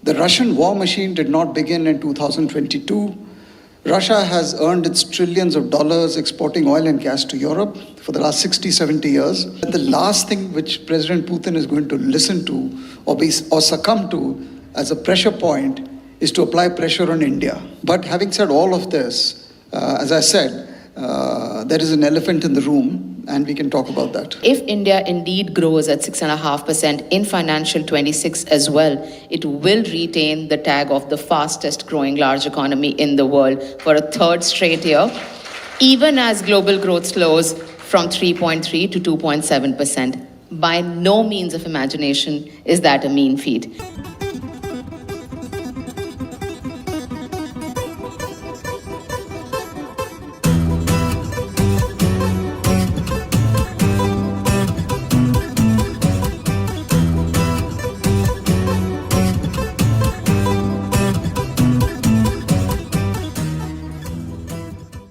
The Russian war machine did not begin in 2022. Russia has earned its trillions of dollars exporting oil and gas to Europe for the last 60, 70 years. The last thing which President Putin is going to listen to or succumb to as a pressure point is to apply pressure on India. But having said all of this, as I said, there is an elephant in the room, and we can talk about that. If India indeed grows at 6.5% in financial 26 as well, it will retain the tag of the fastest growing large economy in the world for a third straight year, even as global growth slows from 3.3 to 2.7%. By no means of imagination is that a mean feat.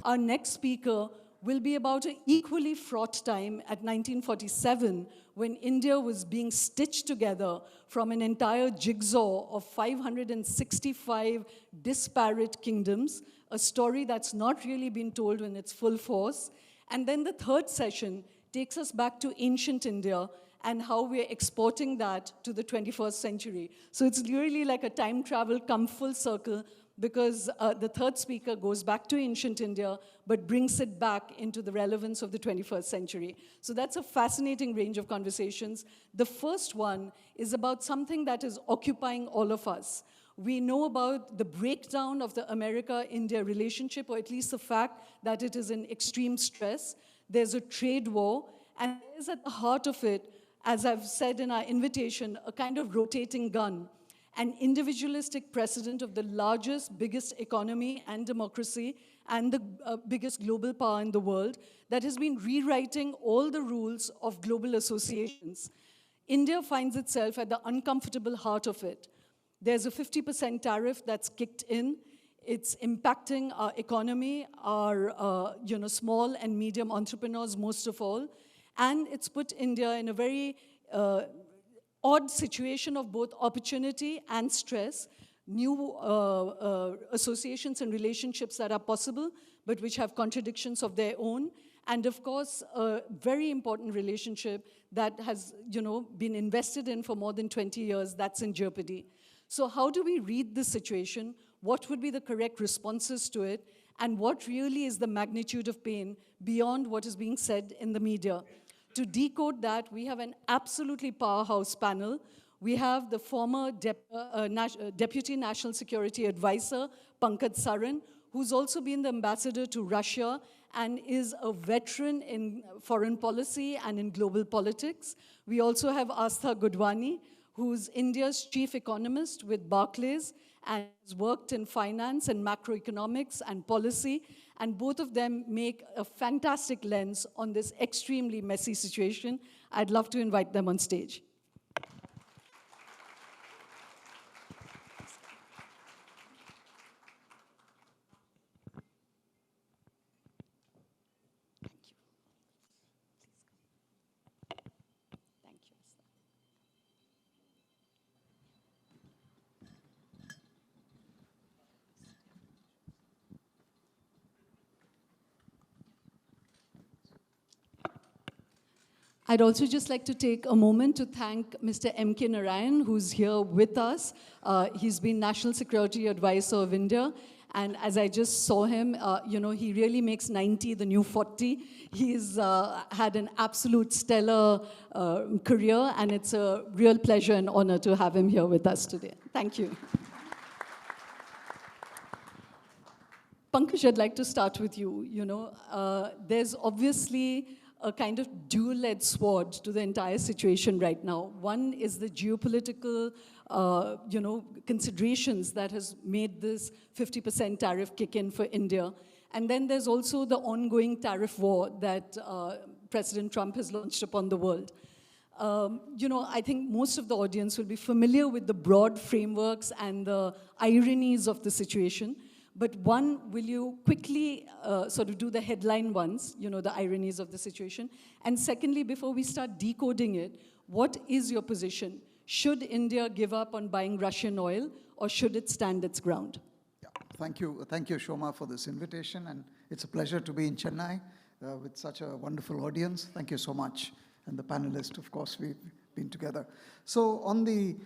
Our next speaker will be about an equally fraught time at 1947, when India was being stitched together from an entire jigsaw of 565 disparate kingdoms, a story that's not really been told in its full force. And then the third session takes us back to ancient India and how we're exporting that to the 21st century. So it's really like a time travel come full circle, because the third speaker goes back to ancient India, but brings it back into the relevance of the 21st century. So that's a fascinating range of conversations. The first one is about something that is occupying all of us. We know about the breakdown of the America-India relationship, or at least the fact that it is in extreme stress. There's a trade war, and there's at the heart of it, as I've said in our invitation, a kind of rotating gun. An individualistic precedent of the largest, biggest economy and democracy and the biggest global power in the world that has been rewriting all the rules of global associations. India finds itself at the uncomfortable heart of it. There's a 50% tariff that's kicked in. It's impacting our economy, our small and medium entrepreneurs most of all. And it's put India in a very odd situation of both opportunity and stress, new associations and relationships that are possible, but which have contradictions of their own, and of course, a very important relationship that has been invested in for more than 20 years, that's in jeopardy. So how do we read this situation? What would be the correct responses to it? And what really is the magnitude of pain beyond what is being said in the media? To decode that, we have an absolutely powerhouse panel. We have the former Deputy National Security Advisor, Pankaj Saran, who's also been the ambassador to Russia and is a veteran in foreign policy and in global politics. We also have Aastha Gudwani, who's India's chief economist with Barclays and has worked in finance and macroeconomics and policy. And both of them make a fantastic lens on this extremely messy situation. I'd love to invite them on stage. I'd also just like to take a moment to thank Mr. M.K. Narayan, who's here with us. He's been National Security Advisor of India. And as I just saw him, he really makes 90 the new 40. He's had an absolute stellar career, and it's a real pleasure and honor to have him here with us today. Thank you. Pankaj, I'd like to start with you. There's obviously a kind of dual-edged sword to the entire situation right now. One is the geopolitical, considerations that has made this 50% tariff kick in for India. And then there's also the ongoing tariff war that President Trump has launched upon the world. I think most of the audience will be familiar with the broad frameworks and the ironies of the situation. But one, will you quickly sort of do the headline ones, the ironies of the situation? And secondly, before we start decoding it, what is your position? Should India give up on buying Russian oil, or should it stand its ground? Yeah, thank you, Shoma, for this invitation, and it's a pleasure to be in Chennai with such a wonderful audience. Thank you so much, and the panelists, of course, we've been together. So on the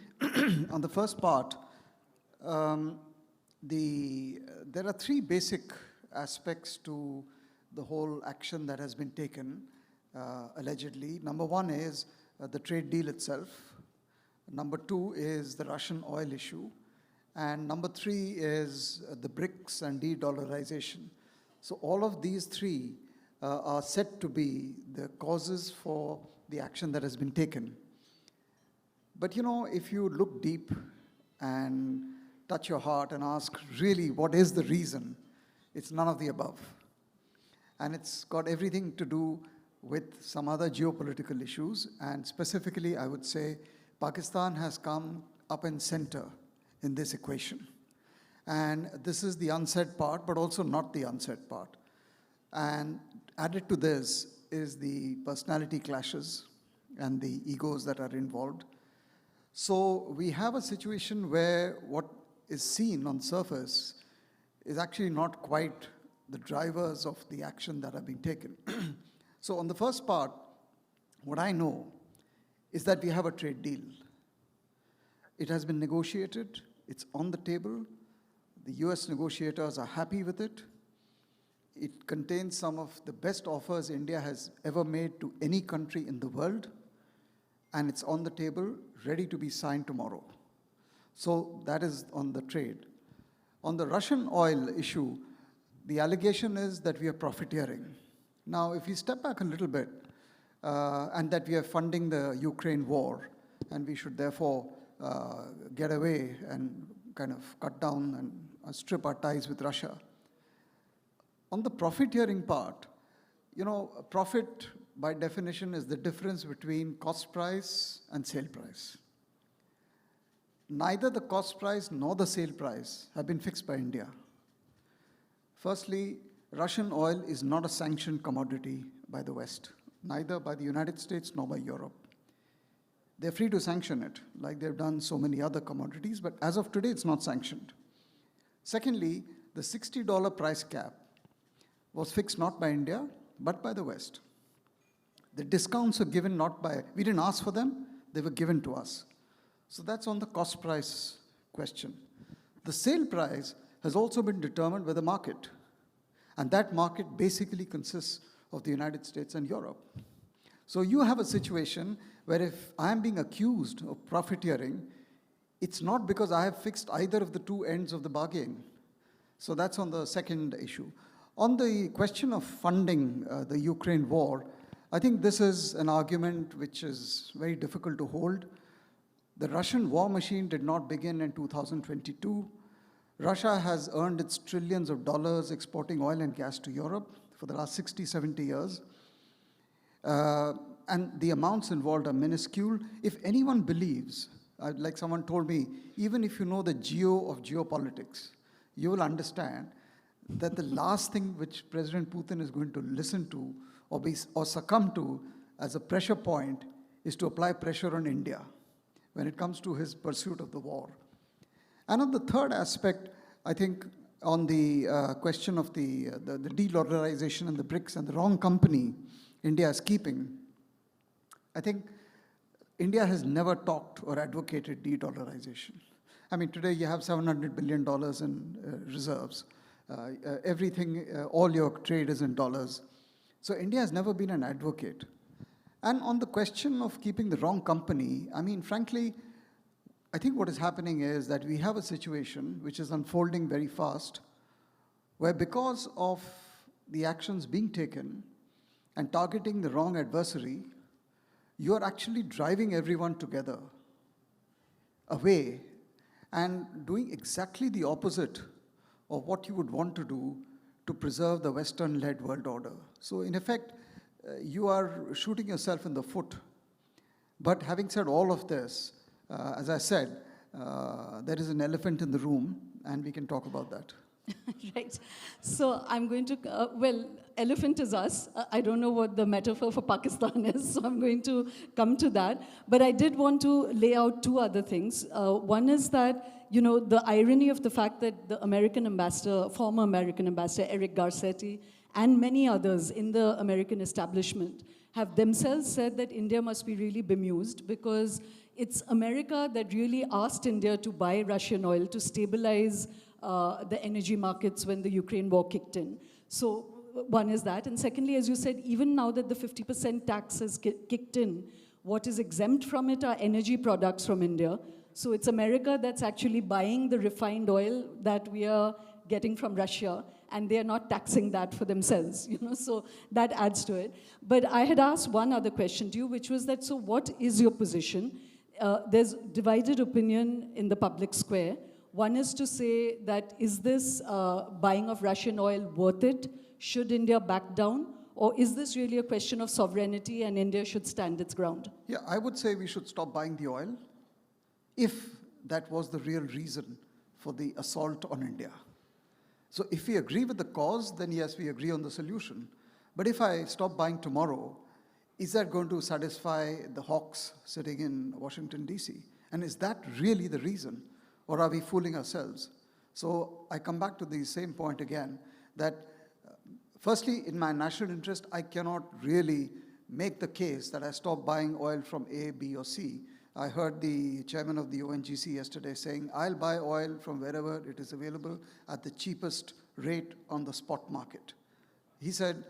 on the first part, there are three basic aspects to the whole action that has been taken, allegedly. Number one is the trade deal itself. Number two is the Russian oil issue. And number three is the BRICS and de-dollarization. So all of these three are said to be the causes for the action that has been taken. But you know, if you look deep and touch your heart and ask, really, what is the reason? It's none of the above. And it's got everything to do with some other geopolitical issues. And specifically, I would say, Pakistan has come up in center in this equation. And this is the unsaid part, but also not the unsaid part. And added to this is the personality clashes and the egos that are involved. So we have a situation where what is seen on surface is actually not quite the drivers of the action that are being taken. So on the first part, what I know is that we have a trade deal. It has been negotiated, it's on the table. The US negotiators are happy with it. It contains some of the best offers India has ever made to any country in the world, and it's on the table, ready to be signed tomorrow. So that is on the trade. On the Russian oil issue, the allegation is that we are profiteering. Now, if we step back a little bit, and that we are funding the Ukraine war, and we should therefore get away and kind of cut down and strip our ties with Russia. On the profiteering part, you know, a profit by definition is the difference between cost price and sale price. Neither the cost price nor the sale price have been fixed by India. Firstly, Russian oil is not a sanctioned commodity by the West, neither by the United States nor by Europe. They're free to sanction it, like they've done so many other commodities, but as of today, it's not sanctioned. Secondly, the $60 price cap was fixed not by India, but by the West. The discounts were given not by, we didn't ask for them, they were given to us. So that's on the cost price question. The sale price has also been determined by the market. And that market basically consists of the United States and Europe. So you have a situation where if I am being accused of profiteering, it's not because I have fixed either of the two ends of the bargain. So that's on the second issue. On the question of funding the Ukraine war, I think this is an argument which is very difficult to hold. The Russian war machine did not begin in 2022. Russia has earned its trillions of dollars exporting oil and gas to Europe for the last 60, 70 years. And the amounts involved are minuscule. If anyone believes, like someone told me, even if you know the geo of geopolitics, you will understand that the last thing which President Putin is going to listen to or succumb to as a pressure point is to apply pressure on India when it comes to his pursuit of the war. And on the third aspect, I think on the question of the de-dollarization and the BRICS and the wrong company India is keeping, I think India has never talked or advocated de-dollarization. I mean, today you have $700 billion in reserves. Everything, all your trade is in dollars. So India has never been an advocate. And on the question of keeping the wrong company, I mean, frankly, I think what is happening is that we have a situation which is unfolding very fast, where because of the actions being taken and targeting the wrong adversary, you are actually driving everyone together, away, and doing exactly the opposite of what you would want to do to preserve the Western-led world order. So in effect, you are shooting yourself in the foot. But having said all of this, as I said, there is an elephant in the room, and we can talk about that. Right. So I'm going to, well, elephant is us. I don't know what the metaphor for Pakistan is, so I'm going to come to that. But I did want to lay out two other things. One is that, you know, the irony of the fact that the American ambassador, former American ambassador Eric Garcetti, and many others in the American establishment have themselves said that India must be really bemused because it's America that really asked India to buy Russian oil to stabilize the energy markets when the Ukraine war kicked in. So one is that. And secondly, as you said, even now that the 50% tax has kicked in, what is exempt from it are energy products from India. So it's America that's actually buying the refined oil that we are getting from Russia, and they are not taxing that for themselves, you know, so that adds to it. But I had asked one other question to you, which was that, so what is your position? There's divided opinion in the public square. One is to say that, is this buying of Russian oil worth it? Should India back down? Or is this really a question of sovereignty and India should stand its ground? Yeah, I would say we should stop buying the oil if that was the real reason for the assault on India. So if we agree with the cause, then yes, we agree on the solution. But if I stop buying tomorrow, is that going to satisfy the hawks sitting in Washington, D.C.? And is that really the reason? Or are we fooling ourselves? So I come back to the same point again, that firstly, in my national interest, I cannot really make the case that I stop buying oil from A, B, or C. I heard the chairman of the ONGC yesterday saying, I'll buy oil from wherever it is available at the cheapest rate on the spot market. He said,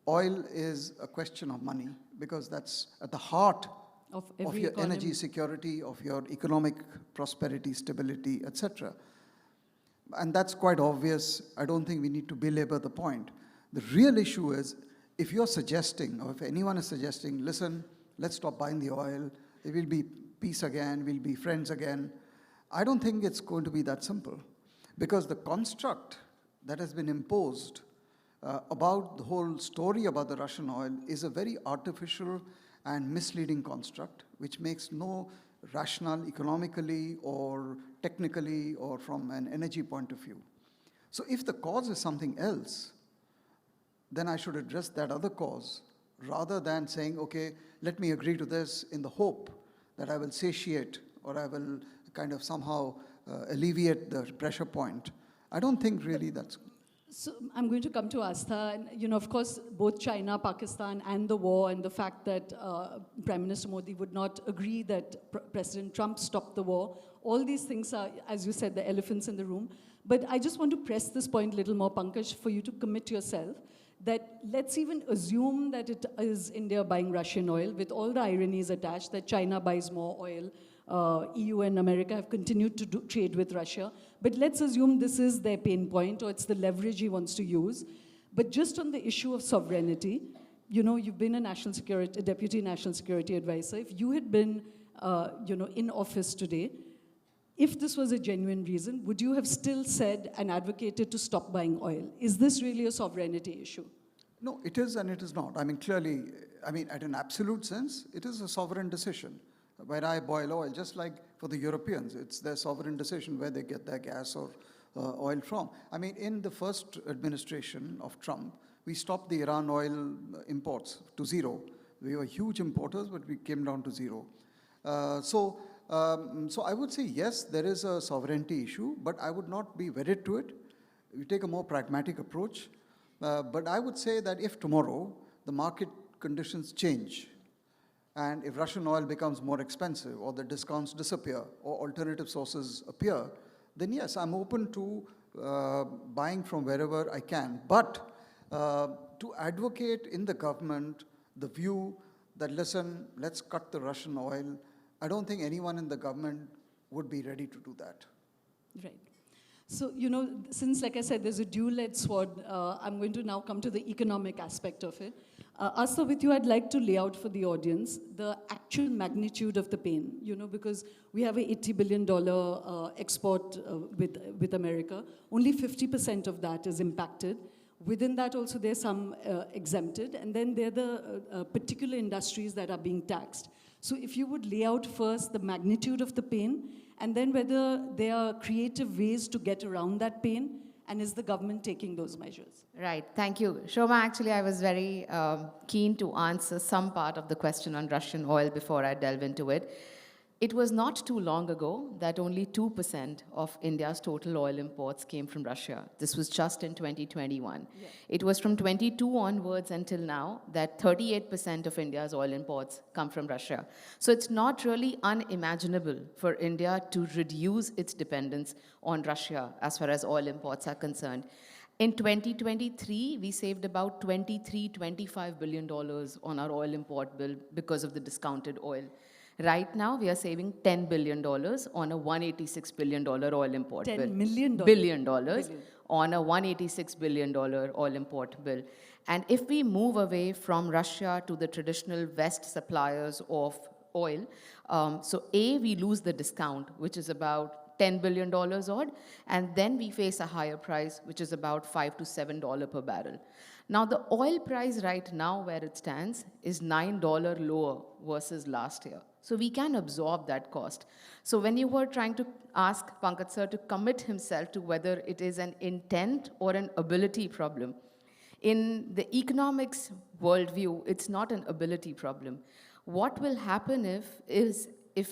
oil is a question of money because that's at the heart of your energy security, of your economic prosperity, stability, etc. And that's quite obvious. I don't think we need to belabor the point. The real issue is, if you're suggesting, or if anyone is suggesting, listen, let's stop buying the oil, it will be peace again, we'll be friends again, I don't think it's going to be that simple. Because the construct that has been imposed about the whole story about the Russian oil is a very artificial and misleading construct, which makes no rationale economically or technically or from an energy point of view. So if the cause is something else, then I should address that other cause rather than saying, okay, let me agree to this in the hope that I will satiate or I will kind of somehow alleviate the pressure point. I don't think really that's... So I'm going to come to Aastha, and you know, of course, both China, Pakistan, and the war, and the fact that Prime Minister Modi would not agree that President Trump stopped the war, all these things are, as you said, the elephants in the room. But I just want to press this point a little more, Pankaj, for you to commit yourself, that let's even assume that it is India buying Russian oil, with all the ironies attached, that China buys more oil, EU and America have continued to trade with Russia. But let's assume this is their pain point, or it's the leverage he wants to use. But just on the issue of sovereignty, you know, you've been a deputy national security advisor. If you had been, you know, in office today, if this was a genuine reason, would you have still said and advocated to stop buying oil? Is this really a sovereignty issue? No, it is and it is not. I mean, clearly, I mean, at an absolute sense, it is a sovereign decision. Where I boil oil, just like for the Europeans, it's their sovereign decision where they get their gas or oil from. I mean, in the first administration of Trump, we stopped the Iran oil imports to zero. We were huge importers, but we came down to zero. So I would say, yes, there is a sovereignty issue, but I would not be wedded to it. We take a more pragmatic approach. But I would say that if tomorrow the market conditions change, and if Russian oil becomes more expensive, or the discounts disappear, or alternative sources appear, then yes, I'm open to buying from wherever I can. But to advocate in the government the view that, listen, let's cut the Russian oil, I don't think anyone in the government would be ready to do that. Right. So, you know, since, like I said, there's a dual-edged sword, I'm going to now come to the economic aspect of it. Aastha, with you, I'd like to lay out for the audience the actual magnitude of the pain, you know, because we have a $80 billion export with America. Only 50% of that is impacted. Within that also, there's some exempted, and then there are the particular industries that are being taxed. So if you would lay out first the magnitude of the pain, and then whether there are creative ways to get around that pain, And is the government taking those measures? Right, thank you. Shoma, actually, I was very keen to answer some part of the question on Russian oil before I delve into it. It was not too long ago that only 2% of India's total oil imports came from Russia. This was just in 2021. Yeah. It was from 22 onwards until now that 38% of India's oil imports come from Russia. So it's not really unimaginable for India to reduce its dependence on Russia as far as oil imports are concerned. In 2023, we saved about $25 billion on our oil import bill because of the discounted oil. Right now, we are saving $10 billion on a $186 billion oil import bill. $10 million. Billion dollars on a $186 billion oil import bill. And if we move away from Russia to the traditional West suppliers of oil, so A, we lose the discount, which is about $10 billion odd, and then we face a higher price, which is about $5 to $7 per barrel. Now, the oil price right now, where it stands, is $9 lower versus last year. So we can absorb that cost. So when you were trying to ask Pankaj sir to commit himself to whether it is an intent or an ability problem, in the economics worldview, it's not an ability problem. What will happen if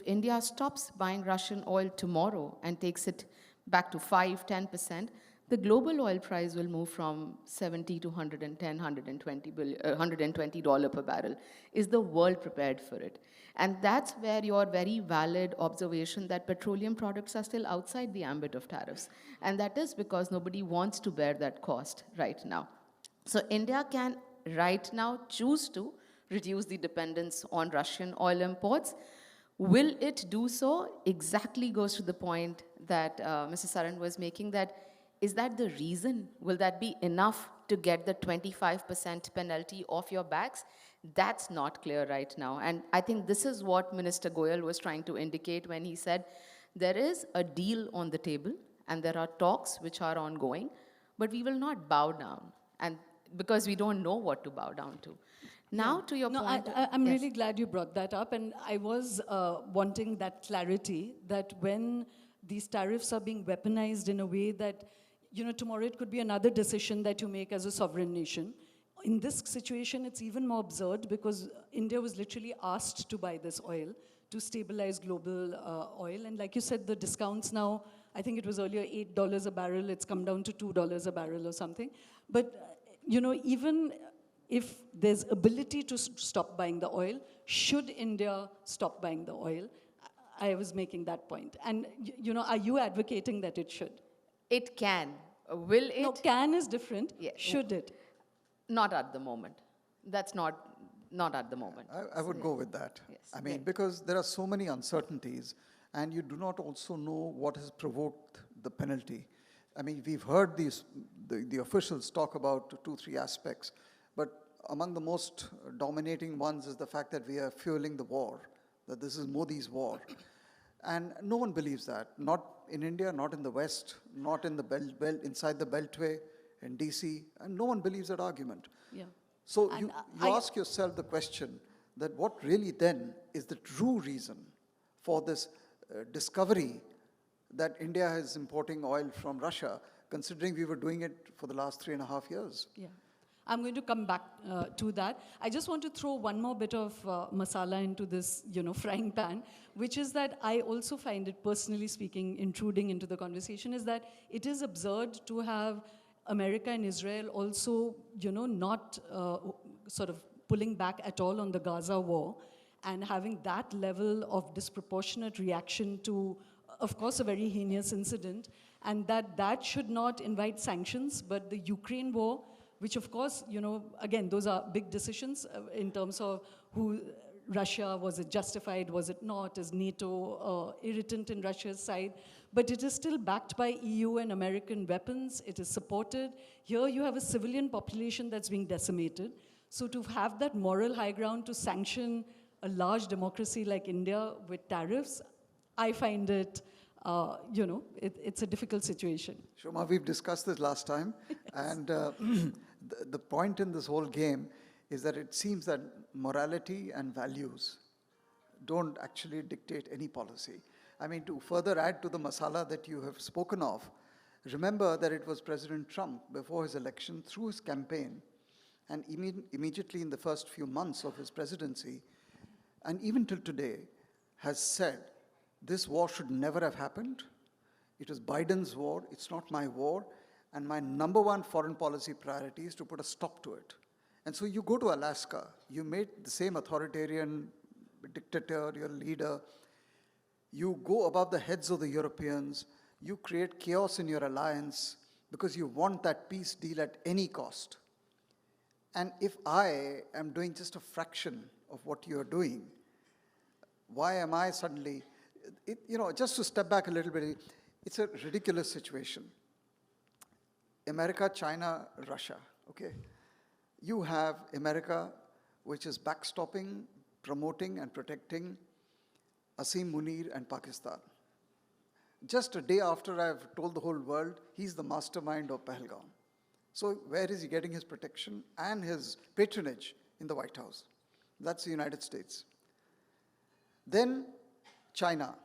India stops buying Russian oil tomorrow and takes it back to 5-10%, the global oil price will move from 70 to 110, $120 per barrel. Is the world prepared for it? And that's where your very valid observation that petroleum products are still outside the ambit of tariffs. And that is because nobody wants to bear that cost right now. So India can right now choose to reduce the dependence on Russian oil imports. Will it do so? Exactly goes to the point that Mr. Saran was making, that is that the reason? Will that be enough to get the 25% penalty off your backs? That's not clear right now. And I think this is what Minister Goyal was trying to indicate when he said there is a deal on the table and there are talks which are ongoing, but we will not bow down, and because we don't know what to bow down to. Now, to your point. I'm yes. really glad you brought that up, and I was wanting that clarity that when these tariffs are being weaponized in a way that, tomorrow it could be another decision that you make as a sovereign nation. In this situation, it's even more absurd because India was literally asked to buy this oil to stabilize global oil. And like you said, the discounts now, I think it was earlier $8 a barrel, it's come down to $2 a barrel or something. But, even if there's ability to stop buying the oil, should India stop buying the oil? I was making that point. And, are you advocating that it should? It can. Will it? No, can is different. Yeah. Should it? Not at the moment. That's not at the moment. I would go with that. Yes. I mean, Right. because there are so many uncertainties, and you do not also know what has provoked the penalty. I mean, we've heard the officials talk about 2-3 aspects, but among the most dominating ones is the fact that we are fueling the war, that this is Modi's war. And no one believes that, not in India, not in the West, not in the inside the Beltway, in DC, and no one believes that argument. Yeah. So And you I- ask yourself the question that what really then is the true reason for this discovery that India is importing oil from Russia, considering we were doing it for the last 3.5 years. Yeah. I'm going to come back to that. I just want to throw one more bit of masala into this, frying pan, which is that I also find it, personally speaking, intruding into the conversation, is that it is absurd to have America and Israel also, not sort of pulling back at all on the Gaza war and having that level of disproportionate reaction to, of course, a very heinous incident, and that should not invite sanctions, but the Ukraine war, which of course, again, those are big decisions in terms of who Russia, was it justified, was it not, is NATO irritant in Russia's side, but it is still backed by EU and American weapons, it is supported. Here you have a civilian population that's being decimated. So to have that moral high ground to sanction a large democracy like India with tariffs, I find it, it's a difficult situation. Shoma, we've discussed this last time, and the point in this whole game is that it seems that morality and values don't actually dictate any policy. I mean, to further add to the masala that you have spoken of, Remember that it was President Trump, before his election, through his campaign, and immediately in the first few months of his presidency, and even till today, has said, this war should never have happened. It was Biden's war, it's not my war, and my number one foreign policy priority is to put a stop to it. And so you go to Alaska, you meet the same authoritarian dictatorial leader, you go above the heads of the Europeans, you create chaos in your alliance because you want that peace deal at any cost. And if I am doing just a fraction of what you're doing, why am I suddenly, just to step back a little bit, it's a ridiculous situation. America, China, Russia, okay? You have America, which is backstopping, promoting and protecting Asim Munir and Pakistan. Just a day after I've told the whole world, he's the mastermind of Pahalgam. So where is he getting his protection and his patronage? In the White House. That's the United States. Then China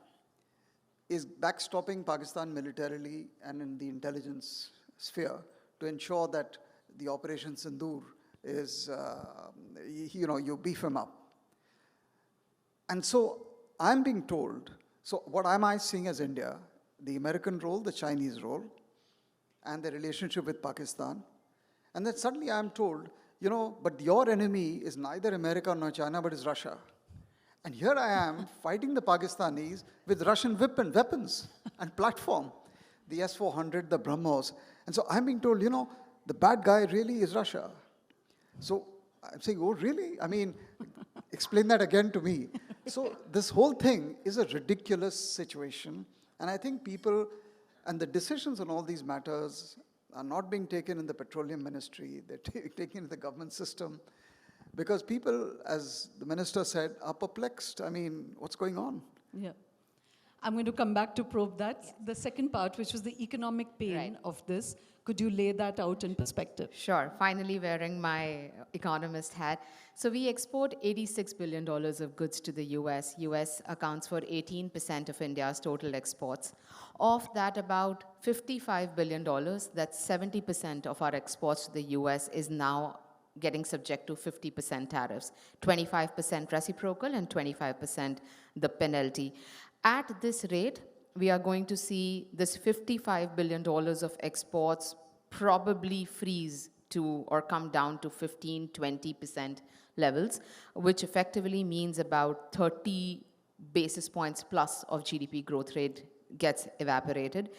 is backstopping Pakistan militarily and in the intelligence sphere to ensure that the Operation Sindoor is, you beef him up. And so I'm being told, so what am I seeing as India? The American role, the Chinese role, and the relationship with Pakistan. And then suddenly I'm told, but your enemy is neither America nor China, but is Russia. And here I am fighting the Pakistanis with Russian weapons and platform, the S-400, the BrahMos. And so I'm being told, the bad guy really is Russia. So I'm saying, oh, really? I mean, explain that again to me. So this whole thing is a ridiculous situation. And I think people, and the decisions on all these matters are not being taken in the petroleum ministry, they're taken in the government system. Because people, as the minister said, are perplexed. I mean, what's going on? Yeah. I'm going to come back to probe that. Yes. The second part, which was the economic pain of this, could you lay that out in perspective? Sure. Finally wearing my economist hat. So we export $86 billion of goods to the US. US accounts for 18% of India's total exports. Of that, about $55 billion, that's 70% of our exports to the US, is now getting subject to 50% tariffs, 25% reciprocal and 25% the penalty. At this rate, we are going to see this $55 billion of exports probably freeze to or come down to 15-20% levels, which effectively means about 30 basis points plus of GDP growth rate gets evaporated.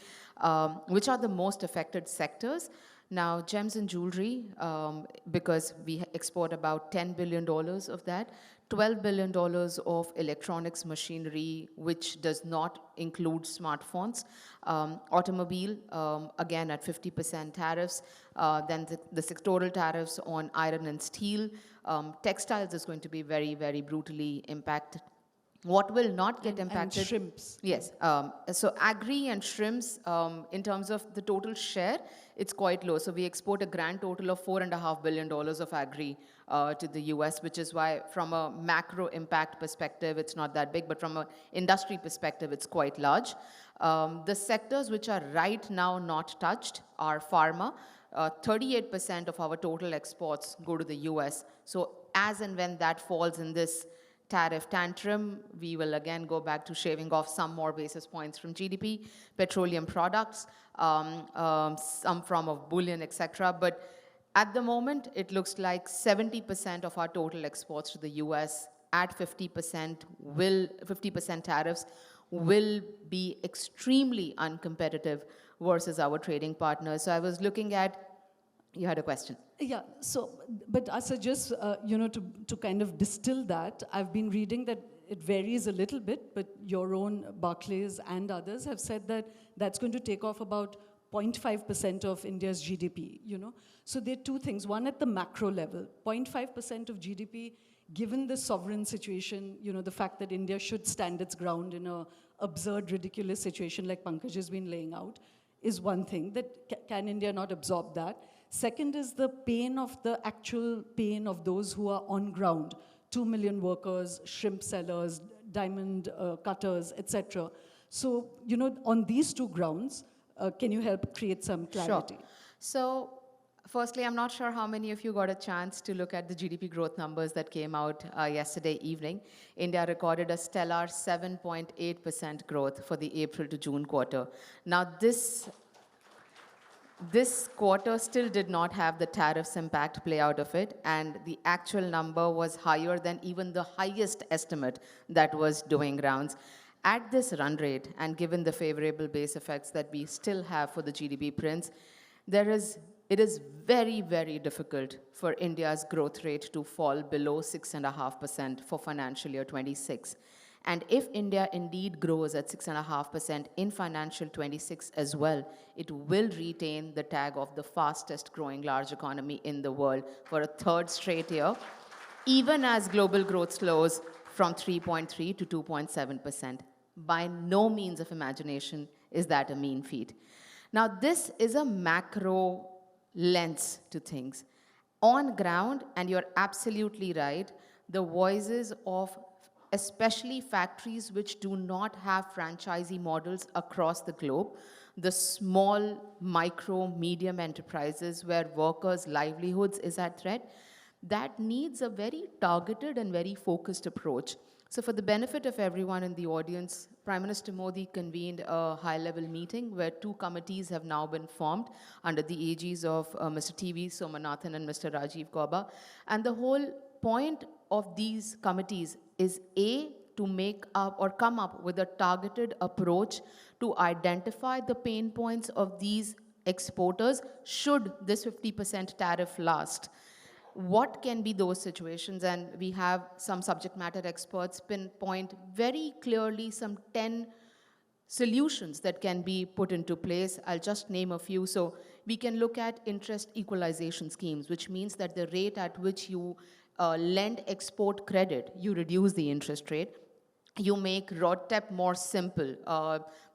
Which are the most affected sectors? Now, gems and jewelry, because we export about $10 billion of that, $12 billion of electronics machinery, which does not include smartphones, automobile, again at 50% tariffs, then the sectoral tariffs on iron and steel. Textiles is going to be very, very brutally impacted. What will not get impacted? And shrimps. Yes. So agri and shrimps, in terms of the total share, it's quite low. So we export a grand total of $4.5 billion of agri to the US, which is why from a macro impact perspective, it's not that big, but from an industry perspective, it's quite large. The sectors which are right now not touched are pharma. 38% of our total exports go to the US. So as and when that falls in this tariff tantrum, we will again go back to shaving off some more basis points from GDP, petroleum products, some form of bullion, etc. But at the moment, it looks like 70% of our total exports to the US at 50% tariffs will be extremely uncompetitive versus our trading partners. So I was looking at, you had a question. Yeah, so, but I suggest, to kind of distill that, I've been reading that it varies a little bit, but your own Barclays and others have said that that's going to take off about 0.5% of India's GDP, So there are two things. One, at the macro level, 0.5% of GDP, given the sovereign situation, the fact that India should stand its ground in an absurd, ridiculous situation like Pankaj has been laying out, is one thing. That can India not absorb that? Second is the pain of the actual pain of those who are on ground. 2 million workers, shrimp sellers, diamond cutters, etc. So, on these two grounds, Can you help create some clarity? Sure. So, firstly, I'm not sure how many of you got a chance to look at the GDP growth numbers that came out yesterday evening. India recorded a stellar 7.8% growth for the April to June quarter. Now, this quarter still did not have the tariffs impact play out of it, and the actual number was higher than even the highest estimate that was doing rounds. At this run rate, and given the favorable base effects that we still have for the GDP prints, it is very, very difficult for India's growth rate to fall below 6.5% for financial year 26. And if India indeed grows at 6.5% in financial 26 as well, it will retain the tag of the fastest growing large economy in the world for a third straight year, even as global growth slows from 3.3 to 2.7%. By no means of imagination is that a mean feat. Now, this is a macro lens to things. On ground, and you're absolutely right, the voices of especially factories which do not have franchisee models across the globe, the small, micro, medium enterprises where workers' livelihoods is at threat, that needs a very targeted and very focused approach. So for the benefit of everyone in the audience, Prime Minister Modi convened a high-level meeting where two committees have now been formed under the aegis of Mr. T.V. Somanathan and Mr. Rajiv Gauba. And the whole point of these committees is to make up or come up with a targeted approach to identify the pain points of these exporters should this 50% tariff last. What can be those situations? And we have some subject matter experts pinpoint very clearly some 10 solutions that can be put into place. I'll just name a few. So we can look at interest equalization schemes, which means that the rate at which you lend export credit, you reduce the interest rate. You make RODTEP more simple,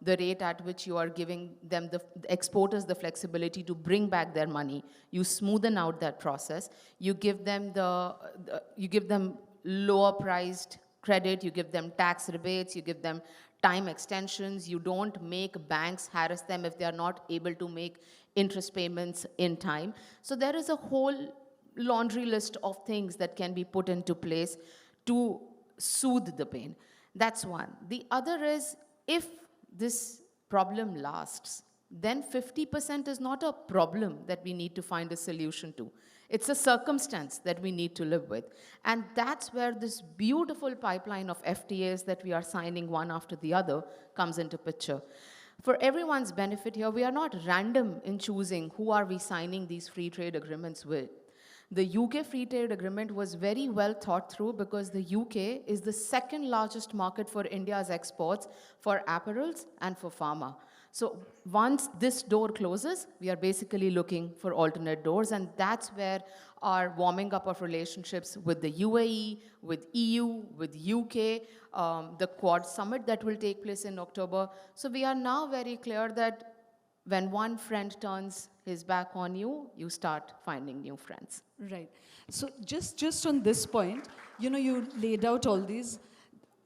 the rate at which you are giving them, the exporters, the flexibility to bring back their money. You smoothen out that process. You give them you give them lower priced credit. You give them tax rebates. You give them time extensions. You don't make banks harass them if they are not able to make interest payments in time. So there is a whole laundry list of things that can be put into place to soothe the pain. That's one. The other is, if this problem lasts, then 50% is not a problem that we need to find a solution to. It's a circumstance that we need to live with. And that's where this beautiful pipeline of FTAs that we are signing one after the other comes into picture. For everyone's benefit here, we are not random in choosing who are we signing these free trade agreements with. The UK Free Trade Agreement was very well thought through because the UK is the second largest market for India's exports for apparels and for pharma. So once this door closes, we are basically looking for alternate doors, and that's where our warming up of relationships with the UAE, with EU, with UK, the Quad Summit that will take place in October. So we are now very clear that when one friend turns his back on you, you start finding new friends. Right. So just on this point, you laid out all these.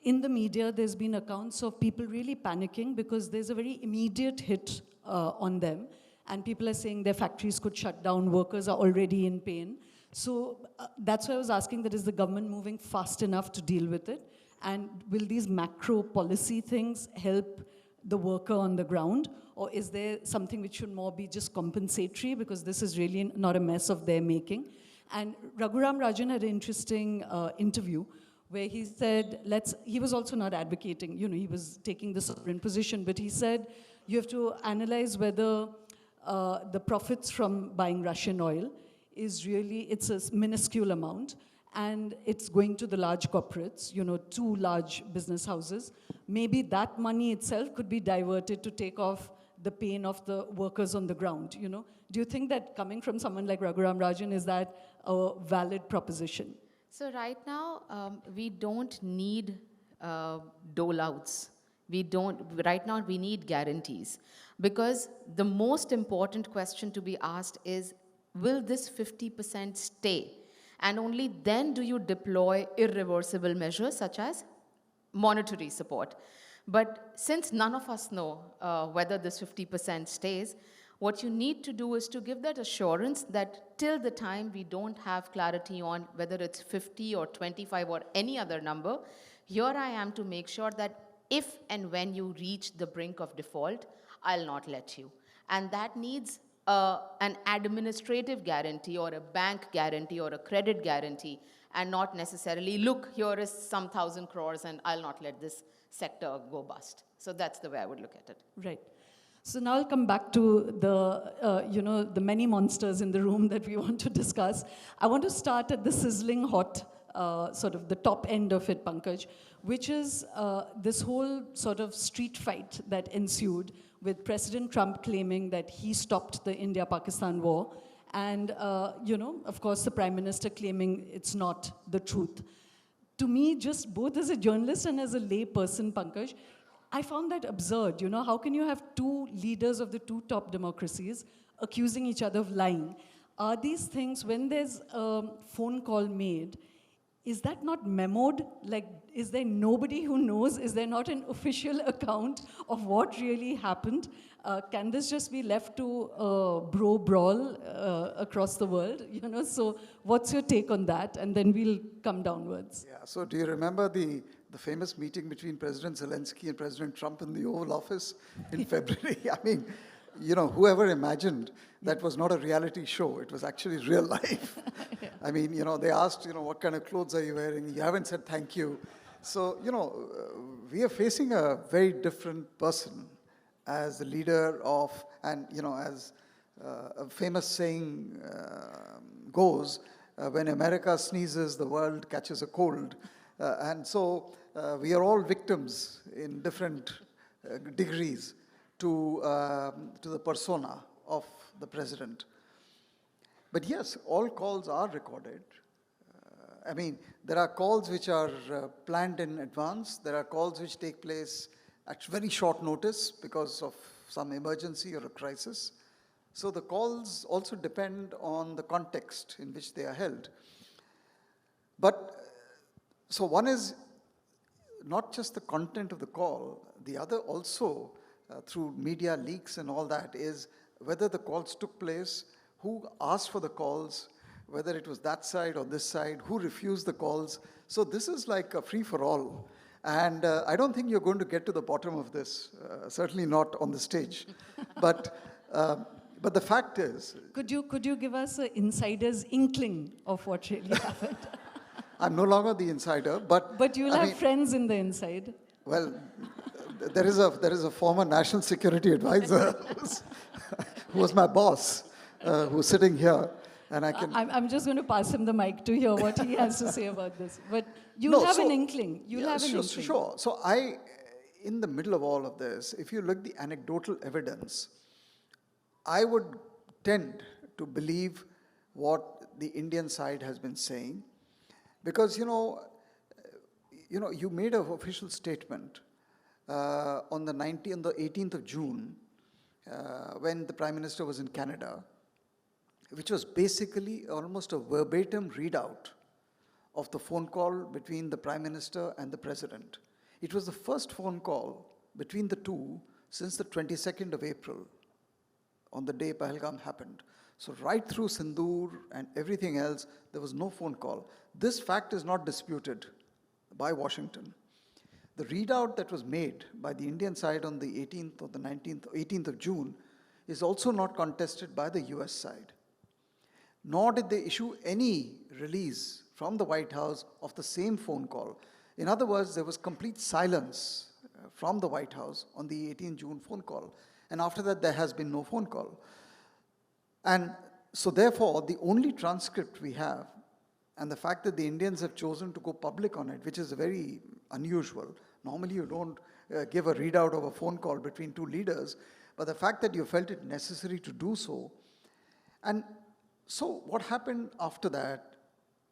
In the media, there's been accounts of people really panicking because there's a very immediate hit on them. And people are saying their factories could shut down, workers are already in pain. So that's why I was asking, that is the government moving fast enough to deal with it? And will these macro policy things help the worker on the ground? Or is there something which should more be just compensatory, because this is really not a mess of their making? And Raghuram Rajan had an interesting interview where he said, he was also not advocating, he was taking the sovereign position, but he said, you have to analyze whether the profits from buying Russian oil it's a minuscule amount, and it's going to the large corporates, two large business houses. Maybe that money itself could be diverted to take off the pain of the workers on the ground, Do you think that coming from someone like Raghuram Rajan, is that a valid proposition? So right now, we don't need dole-outs. Right now, we need guarantees. Because the most important question to be asked is, will this 50% stay? And only then do you deploy irreversible measures such as monetary support. But since none of us know whether this 50% stays, what you need to do is to give that assurance that till the time we don't have clarity on whether it's 50 or 25 or any other number, here I am to make sure that if and when you reach the brink of default, I'll not let you. And that needs an administrative guarantee or a bank guarantee or a credit guarantee, and not necessarily, look, here is some 1,000 crores and I'll not let this sector go bust. So that's the way I would look at it. Right. So now I'll come back to the many monsters in the room that we want to discuss. I want to start at the sizzling hot, sort of the top end of it, Pankaj, which is this whole sort of street fight that ensued with President Trump claiming that he stopped the India-Pakistan war, and of course, the Prime Minister claiming it's not the truth. To me, just both as a journalist and as a lay person, Pankaj, I found that absurd. How can you have two leaders of the two top democracies accusing each other of lying? Are these things, when there's a phone call made, is that not memoed? Like, is there nobody who knows? Is there not an official account of what really happened? Can this just be left to bro brawl across the world? So what's your take on that? And then we'll come downwards. Yeah, so do you remember the famous meeting between President Zelensky and President Trump in the Oval Office in February? I mean, whoever imagined that was not a reality show, it was actually real life. I mean, they asked, what kind of clothes are you wearing? You haven't said thank you. So, we are facing a very different person as the leader of, and, as a famous saying goes, when America sneezes, the world catches a cold. And so we are all victims in different degrees to the persona of the president. But yes, all calls are recorded. I mean, there are calls which are planned in advance. There are calls which take place at very short notice because of some emergency or a crisis. So the calls also depend on the context in which they are held. But so one is not just the content of the call, the other also through media leaks and all that is whether the calls took place, who asked for the calls, whether it was that side or this side, who refused the calls. So this is like a free-for-all. And I don't think you're going to get to the bottom of this, certainly not on the stage. But the fact is... Could you give us an insider's inkling of what really happened? I'm no longer the insider, but... But you'll have friends in the inside. Well, there is a former national security advisor who was my boss, who's sitting here. And I'm just going to pass him the mic to hear what he has to say about this. But you'll have an inkling. You'll have an inkling. Sure. So in the middle of all of this, if you look at the anecdotal evidence, I would tend to believe what the Indian side has been saying. Because, you made an official statement on the 18th of June when the Prime Minister was in Canada, which was basically almost a verbatim readout of the phone call between the Prime Minister and the President. It was the first phone call between the two since the 22nd of April, on the day Pahalgam happened. So right through Sindoor and everything else, there was no phone call. This fact is not disputed by Washington. The readout that was made by the Indian side on the 18th or the 18th of June is also not contested by the US side. Nor did they issue any release from the White House of the same phone call. In other words, there was complete silence from the White House on the 18th June phone call. And after that, there has been no phone call. And so therefore, the only transcript we have, and the fact that the Indians have chosen to go public on it, which is very unusual. Normally, you don't give a readout of a phone call between two leaders, but the fact that you felt it necessary to do so. And so what happened after that,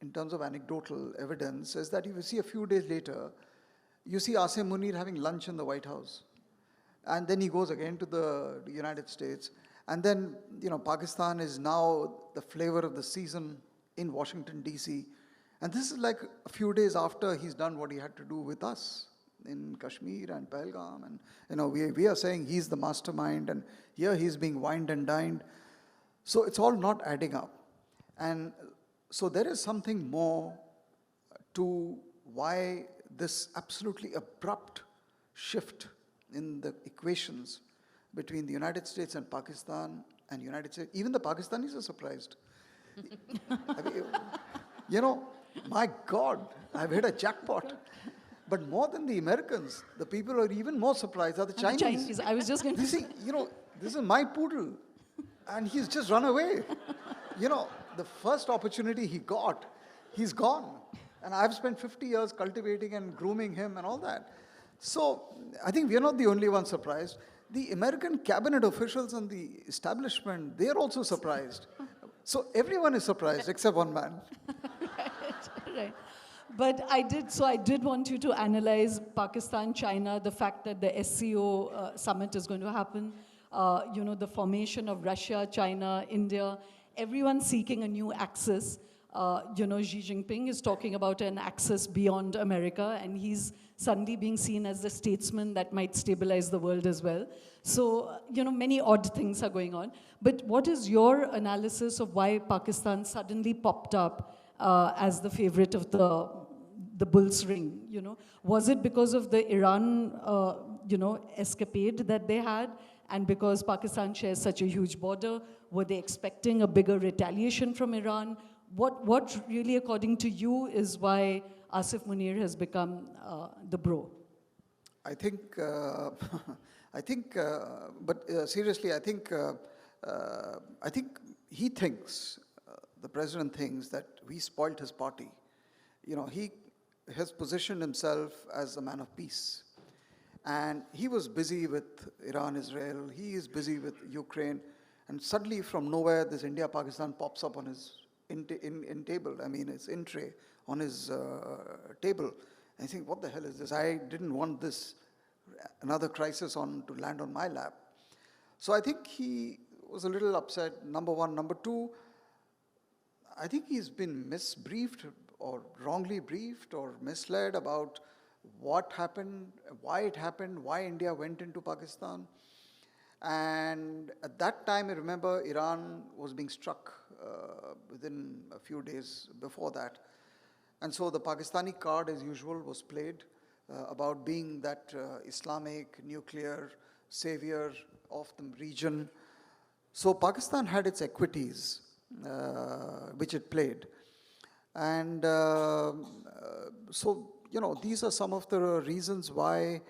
in terms of anecdotal evidence, is that you will see a few days later, you see Asim Munir having lunch in the White House. And then he goes again to the United States. And then, Pakistan is now the flavor of the season in Washington, D.C. And this is like a few days after he's done what he had to do with us, in Kashmir and Pahalgam, and we are saying he's the mastermind, and here he's being wined and dined. So it's all not adding up. And so there is something more to why this absolutely abrupt shift in the equations between the United States and Pakistan and United States. Even the Pakistanis are surprised. I mean, my God, I've hit a jackpot. But more than the Americans, the people who are even more surprised are the Chinese. The Chinese. I was just going to You see, this is my poodle, and he's just run away. The first opportunity he got, he's gone. And I've spent 50 years cultivating and grooming him and all that. So I think we're not the only ones surprised. The American cabinet officials and the establishment, they're also surprised. So everyone is surprised except one man. Right. But I did want you to analyze Pakistan, China, the fact that the SCO summit is going to happen, the formation of Russia, China, India, everyone seeking a new axis. Xi Jinping is talking about an axis beyond America, and he's suddenly being seen as the statesman that might stabilize the world as well. So, many odd things are going on. But what is your analysis of why Pakistan suddenly popped up as the favorite of the bull's ring? Was it because of the Iran, escapade that they had? And because Pakistan shares such a huge border, were they expecting a bigger retaliation from Iran? What really, according to you, is why Asif Munir has become the bro? I think, seriously, I think he thinks, the president thinks that we spoilt his party. He has positioned himself as a man of peace. And he was busy with Iran, Israel, he is busy with Ukraine, and suddenly from nowhere, this India-Pakistan pops up on his in table, it's in tray on his table. And I think, what the hell is this? I didn't want this, another crisis to land on my lap. So I think he was a little upset, number one. Number two, I think he's been misbriefed or wrongly briefed or misled about what happened, why it happened, why India went into Pakistan. And at that time, I remember Iran was being struck within a few days before that. And so the Pakistani card, as usual, was played about being that Islamic nuclear savior of the region. So Pakistan had its equities, which it played. And these are some of the reasons why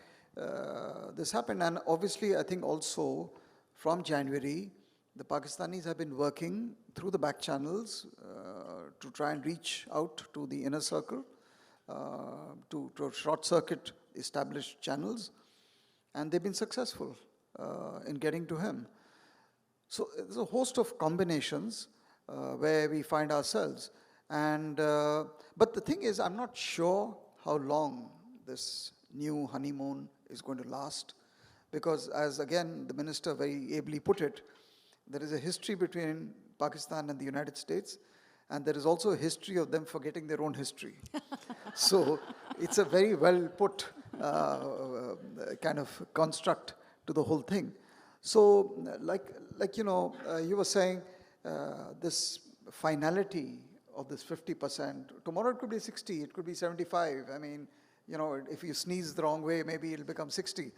this happened. And obviously, I think also from January, the Pakistanis have been working through the back channels to try and reach out to the inner circle, to short circuit established channels. And they've been successful in getting to him. So there's a host of combinations where we find ourselves. And but the thing is, I'm not sure how long this new honeymoon is going to last, because as again the minister very ably put it, there is a history between Pakistan and the United States, and there is also a history of them forgetting their own history. So it's a very well put kind of construct to the whole thing. So you were saying, this finality of this 50%, tomorrow it could be 60, it could be 75. If you sneeze the wrong way, maybe it'll become 60.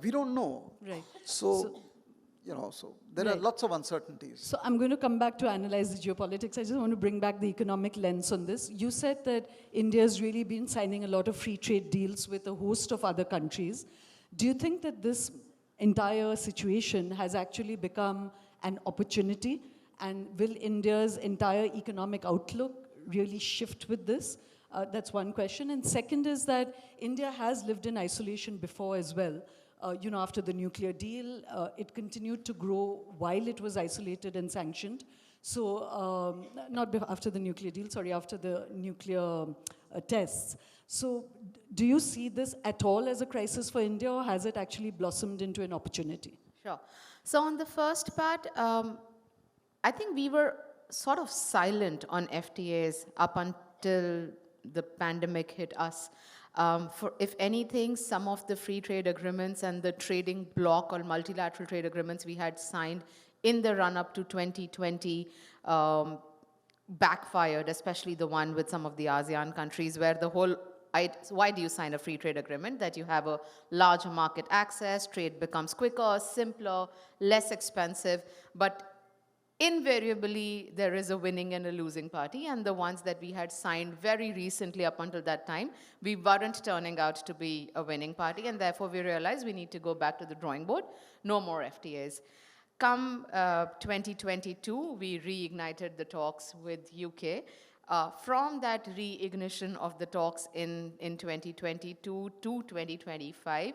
We don't know. Right. So there are lots of uncertainties. So I'm going to come back to analyze the geopolitics. I just want to bring back the economic lens on this. You said that India's really been signing a lot of free trade deals with a host of other countries. Do you think that this entire situation has actually become an opportunity? And will India's entire economic outlook really shift with this? That's one question. And second is that India has lived in isolation before as well. After the nuclear deal, it continued to grow while it was isolated and sanctioned. So, after the nuclear deal, after the nuclear tests. So, do you see this at all as a crisis for India, or has it actually blossomed into an opportunity? Sure. So on the first part, I think we were sort of silent on FTAs up until the pandemic hit us. For, if anything, some of the free trade agreements and the trading bloc or multilateral trade agreements we had signed in the run-up to 2020 backfired, especially the one with some of the ASEAN countries where the whole, why do you sign a free trade agreement? That you have a larger market access, trade becomes quicker, simpler, less expensive, but invariably there is a winning and a losing party, and the ones that we had signed very recently up until that time, we weren't turning out to be a winning party, and therefore we realized we need to go back to the drawing board, no more FTAs. Come 2022, we reignited the talks with UK. From that reignition of the talks in 2022 to 2025,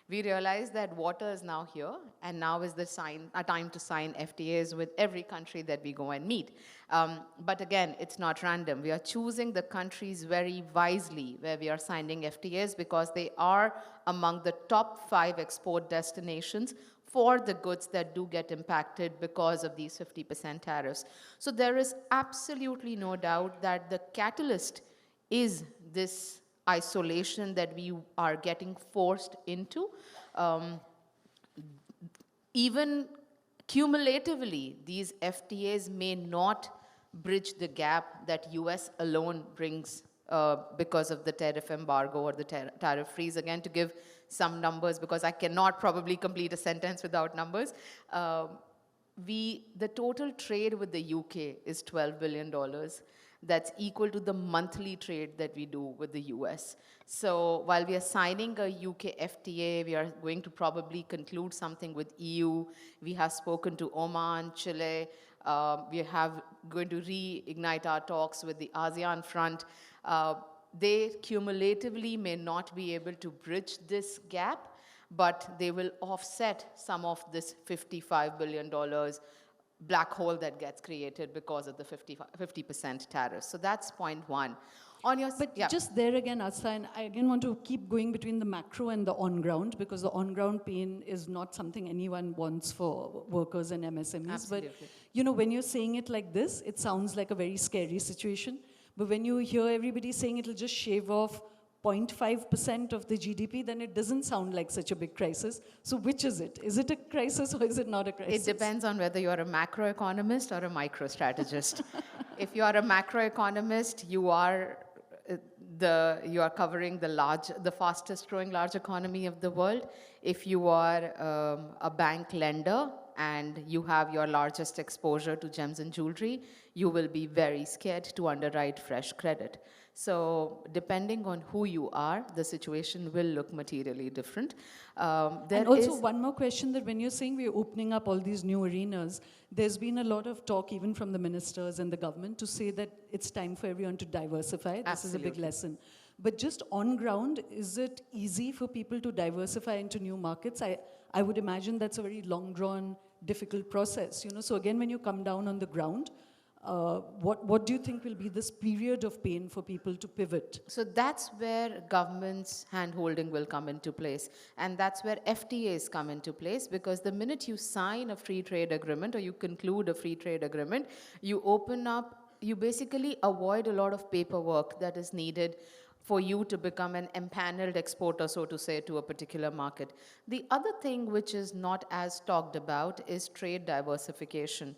we realized that water is now here, and now is the time to sign FTAs with every country that we go and meet. But again, it's not random. We are choosing the countries very wisely where we are signing FTAs because they are among the top 5 export destinations for the goods that do get impacted because of these 50% tariffs. So there is absolutely no doubt that the catalyst is this isolation that we are getting forced into. Even cumulatively, these FTAs may not bridge the gap that US alone brings because of the tariff embargo or the tariff freeze. Again, to give some numbers, because I cannot probably complete a sentence without numbers. The total trade with the UK is $12 billion. That's equal to the monthly trade that we do with the US. So while we are signing a UK FTA, we are going to probably conclude something with EU. We have spoken to Oman, Chile. We have going to reignite our talks with the ASEAN front. They cumulatively may not be able to bridge this gap, but they will offset some of this $55 billion black hole that gets created because of the 50% tariffs. So that's point one. But just there again, Aastha, and I again want to keep going between the macro and the on-ground, because the on-ground pain is not something anyone wants for workers and MSMEs. Absolutely. But, you know, when you're saying it like this, it sounds like a very scary situation. But when you hear everybody saying it'll just shave off 0.5% of the GDP, then it doesn't sound like such a big crisis. So which is it? Is it a crisis or is it not a crisis? It depends on whether you're a macroeconomist or a microstrategist. If you are a macroeconomist, you are covering the fastest growing large economy of the world. If you are a bank lender and you have your largest exposure to gems and jewelry, you will be very scared to underwrite fresh credit. So depending on who you are, the situation will look materially different. And also one more question, that when you're saying we're opening up all these new arenas, there's been a lot of talk even from the ministers and the government to say that it's time for everyone to diversify. This is a big lesson. But just on ground, is it easy for people to diversify into new markets? I would imagine that's a very long drawn, difficult process. You know, so again, when you come down on the ground, what do you think will be this period of pain for people to pivot? So that's where government's hand-holding will come into place. And that's where FTAs come into place, because the minute you sign a free trade agreement or you conclude a free trade agreement, you basically avoid a lot of paperwork that is needed for you to become an empaneled exporter, so to say, to a particular market. The other thing which is not as talked about is trade diversification.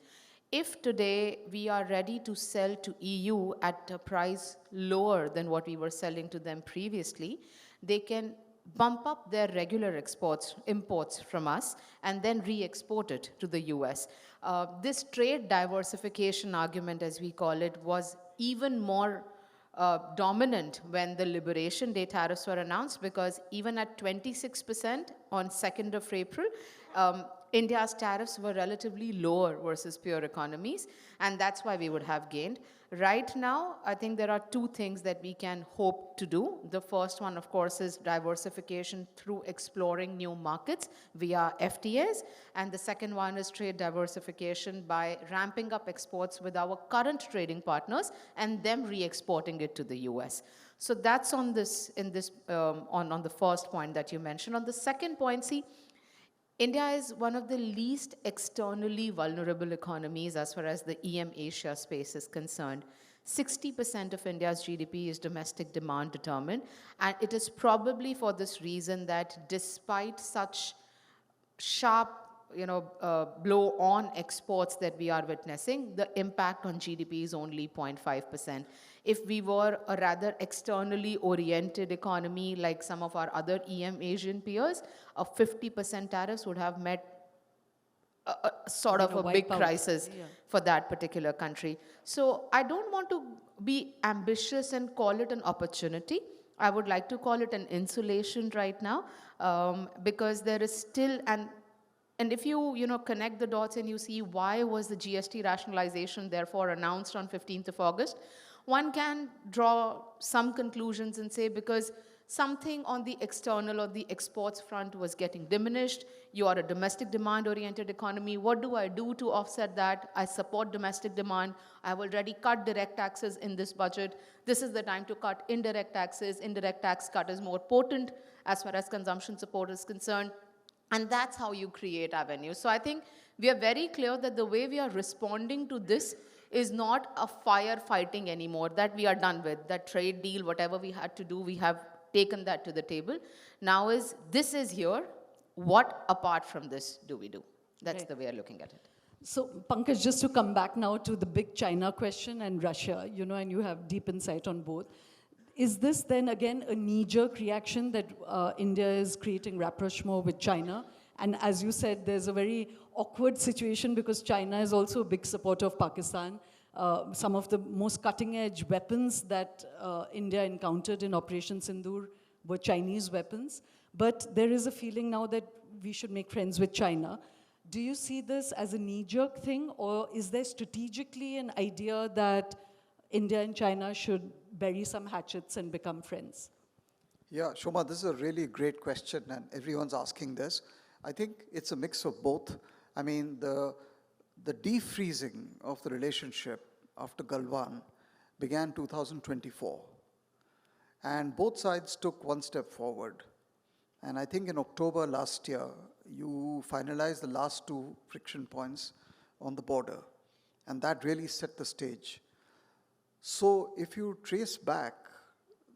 If today we are ready to sell to EU at a price lower than what we were selling to them previously, they can bump up their regular imports from us, and then re-export it to the US. This trade diversification argument, as we call it, was even more dominant when the Liberation Day tariffs were announced, because even at 26% on 2nd of April, India's tariffs were relatively lower versus pure economies, and that's why we would have gained. Right now, I think there are two things that we can hope to do. The first one, of course, is diversification through exploring new markets via FTAs, and the second one is trade diversification by ramping up exports with our current trading partners and them re-exporting it to the US. So that's on this, on the first point that you mentioned. On the second point, see, India is one of the least externally vulnerable economies as far as the EM Asia space is concerned. 60% of India's GDP is domestic demand determined, and it is probably for this reason that despite such sharp blow on exports that we are witnessing, the impact on GDP is only 0.5%. If we were a rather externally oriented economy like some of our other EM Asian peers, a 50% tariffs would have met sort of a big crisis for that particular country. So I don't want to be ambitious and call it an opportunity. I would like to call it an insulation right now, because there is still and if you connect the dots and you see why was the GST rationalization therefore announced on 15th of August, one can draw some conclusions and say because something on the external or the exports front was getting diminished. You are a domestic demand oriented economy. What do I do to offset that? I support domestic demand. I've already cut direct taxes in this budget. This is the time to cut indirect taxes. Indirect tax cut is more potent as far as consumption support is concerned. And that's how you create avenues. So I think we are very clear that the way we are responding to this is not a firefighting anymore, that we are done with. That trade deal, whatever we had to do, we have taken that to the table. Now this is here. What apart from this do we do? That's the way I'm looking at it. So, Pankaj, just to come back now to the big China question and Russia, and you have deep insight on both. Is this then again a knee-jerk reaction that India is creating rapprochement with China? And as you said, there's a very awkward situation because China is also a big supporter of Pakistan. Some of the most cutting-edge weapons that India encountered in Operation Sindoor were Chinese weapons. But there is a feeling now that we should make friends with China. Do you see this as a knee-jerk thing, or is there strategically an idea that India and China should bury some hatchets and become friends? Yeah, Shoma, this is a really great question, and everyone's asking this. I think it's a mix of both. I mean, the defreezing of the relationship after Galwan began 2024. And both sides took one step forward. And I think in October last year, you finalized the last two friction points on the border. And that really set the stage. So if you trace back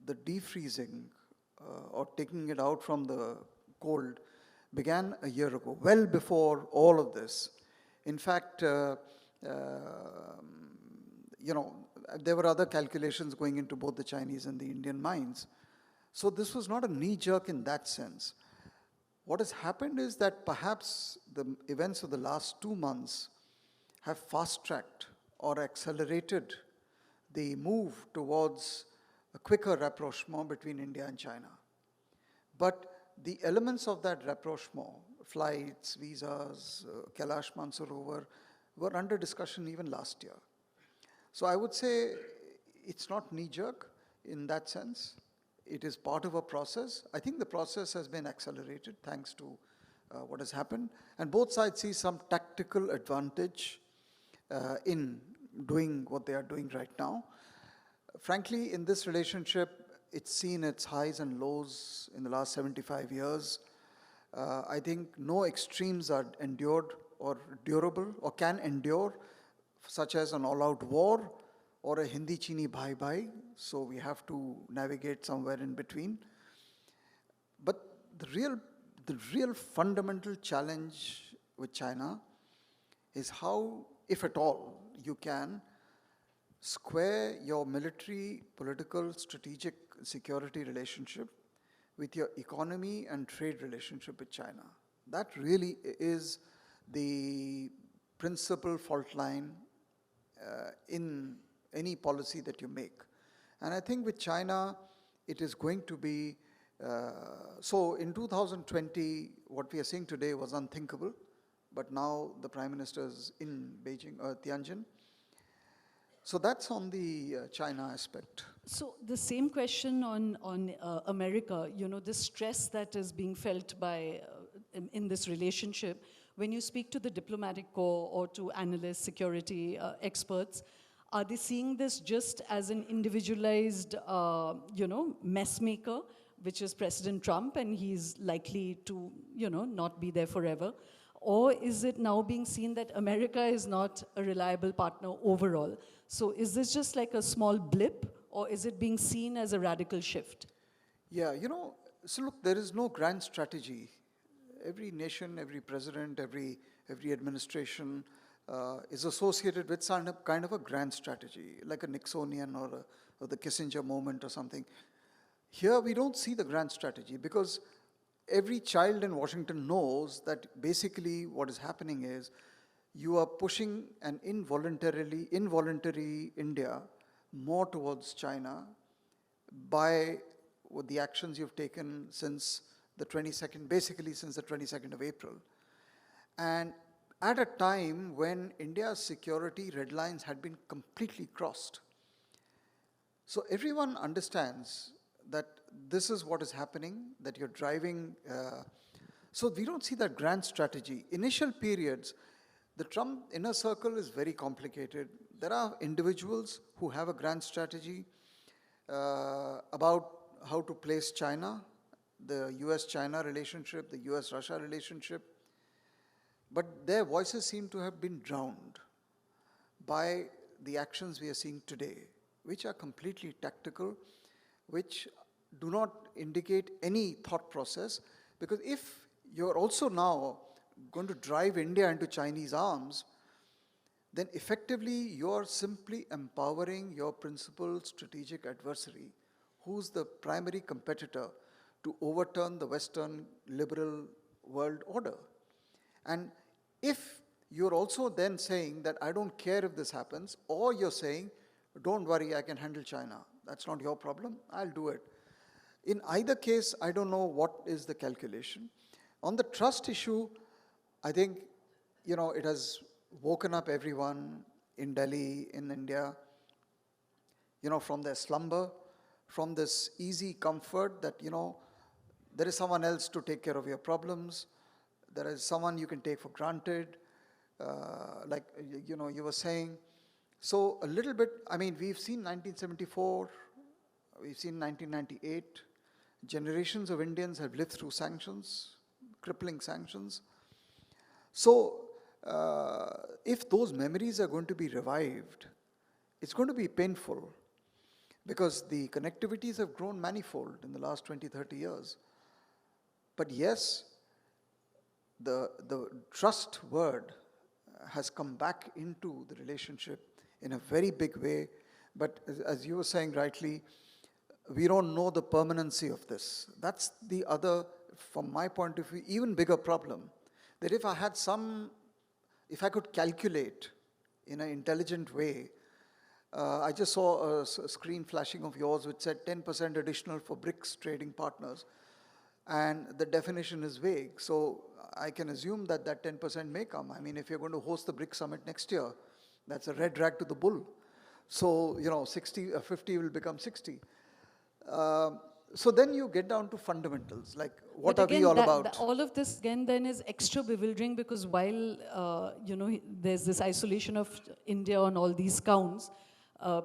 the defreezing or taking it out from the cold began a year ago, well before all of this. In fact, there were other calculations going into both the Chinese and the Indian minds. So this was not a knee-jerk in that sense. What has happened is that perhaps the events of the last 2 months have fast-tracked or accelerated the move towards a quicker rapprochement between India and China. But the elements of that rapprochement, flights, visas, Kailash Mansarovar, were under discussion even last year. So I would say it's not knee-jerk in that sense. It is part of a process. I think the process has been accelerated thanks to what has happened. And both sides see some tactical advantage in doing what they are doing right now. Frankly, in this relationship, it's seen its highs and lows in the last 75 years. I think no extremes are endured or durable or can endure, such as an all-out war or a Hindi-Chini bhai-bhai. So we have to navigate somewhere in between. But the real fundamental challenge with China is how, if at all, you can square your military, political, strategic security relationship with your economy and trade relationship with China. That really is the principal fault line in any policy that you make. And I think with China, it is going to be, so in 2020, what we are seeing today was unthinkable, but now the Prime Minister is in Beijing, Tianjin. So that's on the China aspect. So the same question on America, the stress that is being felt by in this relationship, when you speak to the diplomatic corps or to analysts, security experts, are they seeing this just as an individualized, mess maker, which is President Trump, and he's likely to, not be there forever? Or is it now being seen that America is not a reliable partner overall? So is this just like a small blip, or is it being seen as a radical shift? Yeah, so look, there is no grand strategy. Every nation, every president, every administration is associated with some kind of a grand strategy, like a Nixonian or the Kissinger moment or something. Here we don't see the grand strategy because every child in Washington knows that basically what is happening is you are pushing an involuntary India more towards China by with the actions you've taken since the 22nd, basically since the 22nd of April. And at a time when India's security red lines had been completely crossed. So everyone understands that this is what is happening, that you're driving. So we don't see that grand strategy. Initial periods, the Trump inner circle is very complicated. There are individuals who have a grand strategy about how to place China, the US-China relationship, the US-Russia relationship, but their voices seem to have been drowned by the actions we are seeing today, which are completely tactical, which do not indicate any thought process, because if you're also now going to drive India into Chinese arms, then effectively you're simply empowering your principal strategic adversary, who's the primary competitor, to overturn the Western liberal world order. And if you're also then saying that I don't care if this happens, or you're saying, don't worry, I can handle China. That's not your problem, I'll do it. In either case, I don't know what is the calculation. On the trust issue, I think, it has woken up everyone in Delhi, in India, from their slumber, from this easy comfort that, there is someone else to take care of your problems. There is someone you can take for granted, like, you were saying. So a little bit, we've seen 1974, we've seen 1998. Generations of Indians have lived through sanctions, crippling sanctions. So if those memories are going to be revived, it's going to be painful because the connectivities have grown manifold in the last 20, 30 years. But yes, the trust word has come back into the relationship in a very big way. But as you were saying rightly, we don't know the permanency of this. That's the other, from my point of view, even bigger problem. That if I could calculate in an intelligent way, I just saw a screen flashing of yours which said 10% additional for BRICS trading partners. And the definition is vague. So I can assume that 10% may come. If you're going to host the BRICS summit next year, that's a red rag to the bull. So, 50 will become 60. So then you get down to fundamentals, like what But are we again, all about? all of this again then is extra bewildering because while, there's this isolation of India on all these counts,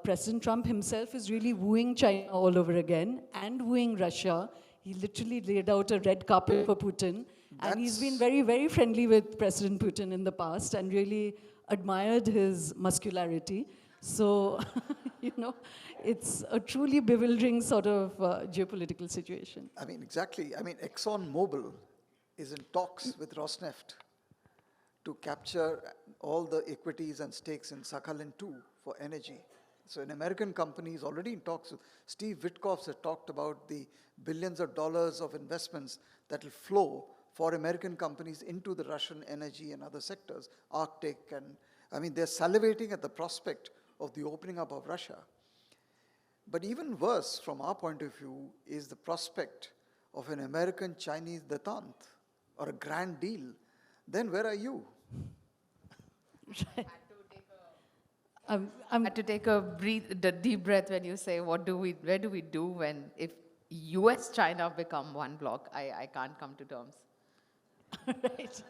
President Trump himself is really wooing China all over again and wooing Russia. He literally laid out a red carpet for Putin. And he's been very, very friendly with President Putin in the past and really admired his muscularity. So, it's a truly bewildering sort of geopolitical situation. Exactly. ExxonMobil is in talks with Rosneft to capture all the equities and stakes in Sakhalin-2 for energy. So an American company is already in talks with Steve Witkoff has talked about the billions of dollars of investments that will flow for American companies into the Russian energy and other sectors, Arctic, and they're salivating at the prospect of the opening up of Russia. But even worse, from our point of view, is the prospect of an American-Chinese détente or a grand deal. Then where are you? Right. I had to take a deep breath when you say, where do we do when if US-China become one bloc? I can't come to terms. Right.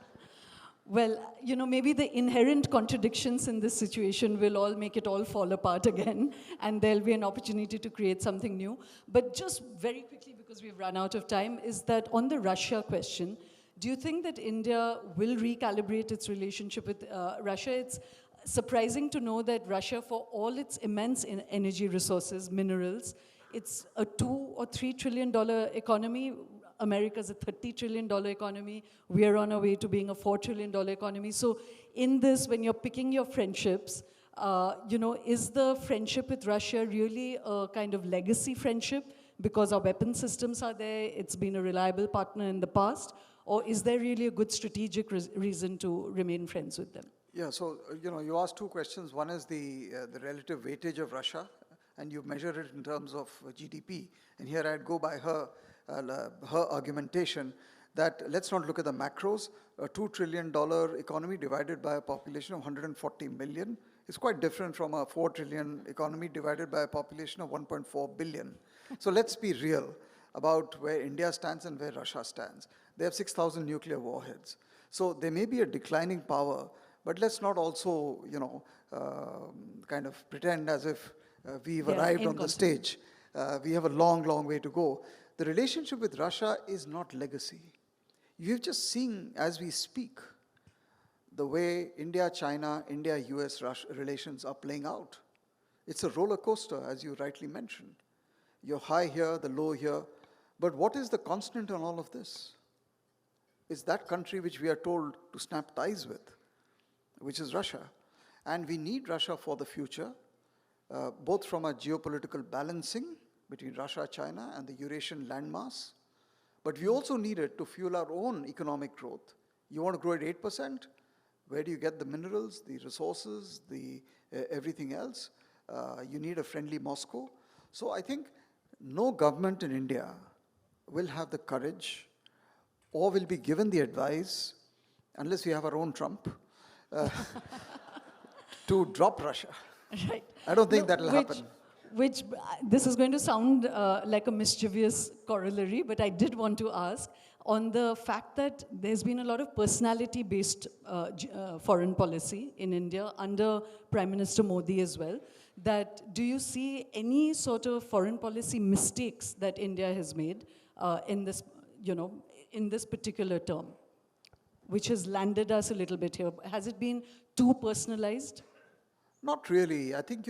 Well, maybe the inherent contradictions in this situation will all make it all fall apart again, and there'll be an opportunity to create something new. But just very quickly, because we've run out of time, is that on the Russia question, Do you think that India will recalibrate its relationship with Russia? It's surprising to know that Russia, for all its immense energy resources, minerals, it's a $2 or $3 trillion economy. America's a $30 trillion economy. We are on our way to being a $4 trillion economy. So in this, when you're picking your friendships, is the friendship with Russia really a kind of legacy friendship because our weapon systems are there, it's been a reliable partner in the past, or is there really a good strategic reason to remain friends with them? Yeah, so, you asked two questions. One is the relative weightage of Russia, and you measure it in terms of GDP. And here I'd go by her argumentation that let's not look at the macros. A $2 trillion economy divided by a population of 140 million is quite different from a 4 trillion economy divided by a population of 1.4 billion. So let's be real about where India stands and where Russia stands. They have 6,000 nuclear warheads. So they may be a declining power, but let's not also, kind of pretend as if we've arrived on the stage. We have a long, long way to go. The relationship with Russia is not legacy. You've just seen, as we speak, the way India-China, India-US relations are playing out. It's a roller coaster, as you rightly mentioned. You're high here, the low here. But what is the constant in all of this? It's that country which we are told to snap ties with, which is Russia. And we need Russia for the future, both from a geopolitical balancing between Russia, China, and the Eurasian landmass. But we also need it to fuel our own economic growth. You want to grow at 8%? Where do you get the minerals, the resources, the everything else? You need a friendly Moscow. So I think no government in India will have the courage or will be given the advice, unless we have our own Trump, to drop Russia. Right. I don't think that will happen. This is going to sound like a mischievous corollary, but I did want to ask on the fact that there's been a lot of personality-based foreign policy in India under Prime Minister Modi as well. That do you see any sort of foreign policy mistakes that India has made in this, in this particular term, which has landed us a little bit here? Has it been too personalized? Not really. I think,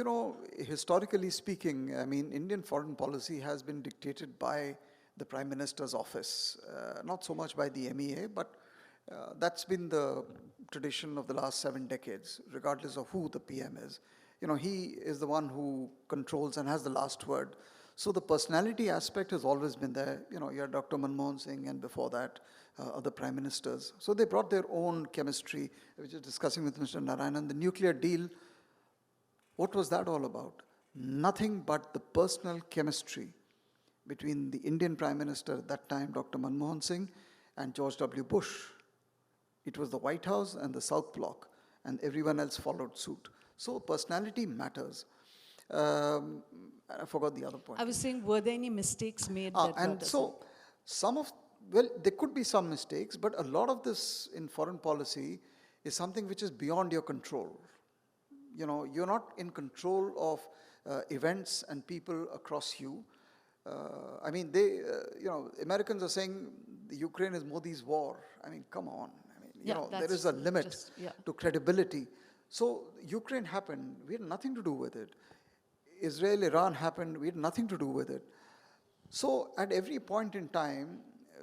historically speaking, I mean, Indian foreign policy has been dictated by the Prime Minister's office, not so much by the MEA, but that's been the tradition of the last 7 decades, regardless of who the PM is. He is the one who controls and has the last word. So the personality aspect has always been there. You had Dr. Manmohan Singh and before that, other prime ministers. So they brought their own chemistry. I was just discussing with Mr. Narayanan, the nuclear deal. What was that all about? Nothing but the personal chemistry between the Indian Prime Minister at that time, Dr. Manmohan Singh, and George W. Bush. It was the White House and the South Bloc, and everyone else followed suit. So personality matters. I forgot the other point. I was saying, were there any mistakes made? There could be some mistakes, but a lot of this in foreign policy is something which is beyond your control. You're not in control of events and people across you. Americans are saying the Ukraine is Modi's war. I mean, come on. There is a limit to credibility. So Ukraine happened. We had nothing to do with it. Israel-Iran happened. We had nothing to do with it. So at every point in time,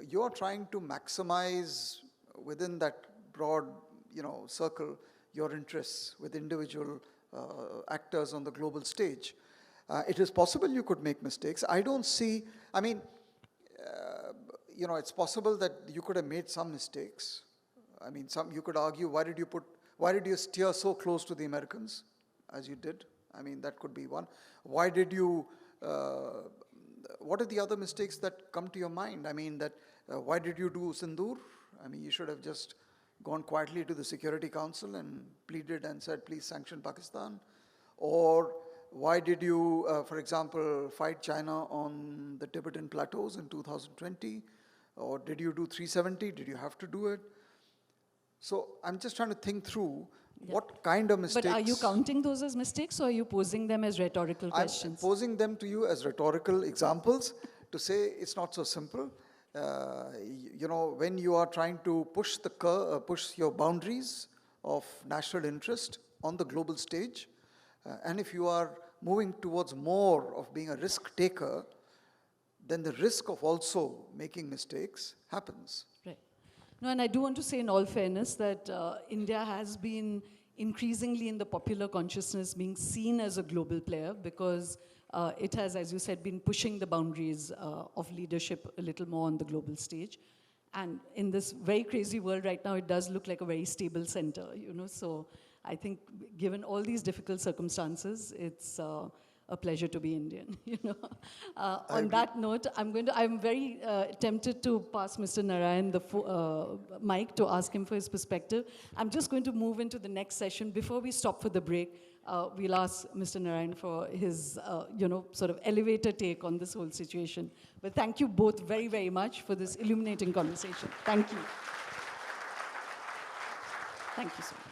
you're trying to maximize within that broad, circle your interests with individual actors on the global stage. It is possible you could make mistakes. I don't see, it's possible that you could have made some mistakes. You could argue, why did you steer so close to the Americans as you did? That could be one. What are the other mistakes that come to your mind? Why did you do Sindoor? You should have just gone quietly to the Security Council and pleaded and said, please sanction Pakistan. Or why did you, for example, fight China on the Tibetan plateaus in 2020? Or did you do 370? Did you have to do it? So I'm just trying to think through what kind of mistakes. But are you counting those as mistakes, or are you posing them as rhetorical questions? I'm posing them to you as rhetorical examples to say it's not so simple. when you are trying to push your boundaries of national interest on the global stage, and if you are moving towards more of being a risk taker, then the risk of also making mistakes happens. Right. No, and I do want to say in all fairness that India has been increasingly in the popular consciousness being seen as a global player because it has, as you said, been pushing the boundaries of leadership a little more on the global stage. And in this very crazy world right now, it does look like a very stable center, So I think given all these difficult circumstances, it's a pleasure to be Indian, On that note, I'm very tempted to pass Mr. Narayan the mic to ask him for his perspective. I'm just going to move into the next session. Before we stop for the break, we'll ask Mr. Narayan for his, sort of elevator take on this whole situation. But thank you both very, very much for this illuminating conversation. Thank you. Thank you so much.